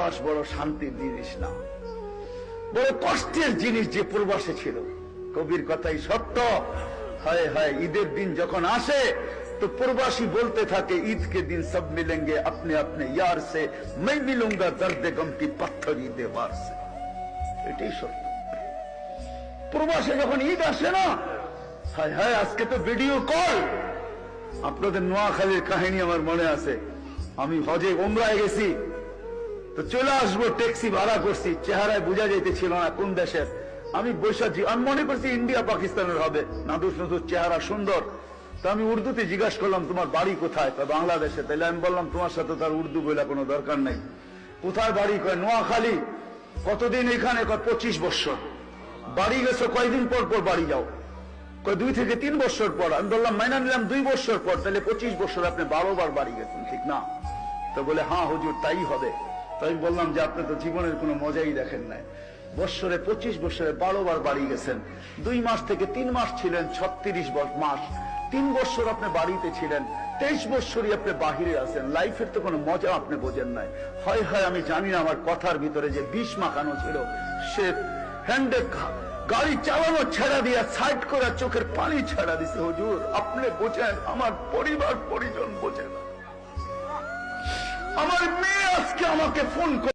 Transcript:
প্রবাস বড় শান্তির জিনিস না, বড় কষ্টের জিনিস যে প্রবাসে ছিল। কবির কথাই সত্য। হায় হায়, ঈদের দিন যখন আসে তো প্রবাসী বলতে থাকে, ঈদ के दिन सब मिलेंगे अपने अपने यार से, मैं मिलूंगा दर्द गम की पत्थरी दीवार से। এটাই সত্য। প্রবাসে যখন ঈদ আসে না, হায় হায়, আজকে তো ভিডিও কল। আপনাদের নোয়াখালীর কাহিনী আমার মনে আছে। আমি হজে ওমরায় গেছি, তো চলে আসবো, ট্যাক্সি ভাড়া করছি, চেহারায় বোঝা যাইতেছিল না কোন দেশের। আমি বৈশাখী, আমি মনে করছি ইন্ডিয়া পাকিস্তানের হবে, নাদুস নদুর চেহারা সুন্দর। তো আমি উর্দুতে জিজ্ঞাসা করলাম, তোমার বাড়ি কোথায়? বাংলাদেশে। তাহলে আমি বললাম, তোমার সাথে তার উর্দু বলে কোনো দরকার নেই। কোথায় বাড়ি? কয় নোয়াখালী। কতদিন এখানে? কয় 25 বছর। বাড়ি গেছো কয়দিন পর পর বাড়ি যাও? কয় 2 থেকে 3 বছর পর। আমি বললাম, মাইনা নিলাম 2 বছর পর, তাহলে 25 বছর আপনি 12 বার বাড়ি গেছেন, ঠিক না? তো বলে, হ্যাঁ হুজুর, তাই হবে। তো আমি বললাম যে আপনি তো জীবনের কোনো মজাই দেখেন নাই। বছরে 25 বছরে 12 বার বাড়ি গেছেন। 2 মাস থেকে 3 মাস ছিলেন, 36 মাস। 3 বছর আপনি বাড়িতে ছিলেন, 23 বছরই আপনি বাহিরে আছেন। লাইফের তো কোনো মজা আপনি বোঝেন নাই। হয় হয় আমি জানি না, আমার কথার ভিতরে যে বিষ মাখানো ছিল। সে হ্যান্ডে গাড়ি চালানো ছেড়া দিয়া সাইড করে চোখের পানি ছেড়া দিছে। হুজুর, আপনি বোঝেন, আমার পরিবার পরিজন বোঝে না। আমার মেয়ে আজকে আমাকে ফোন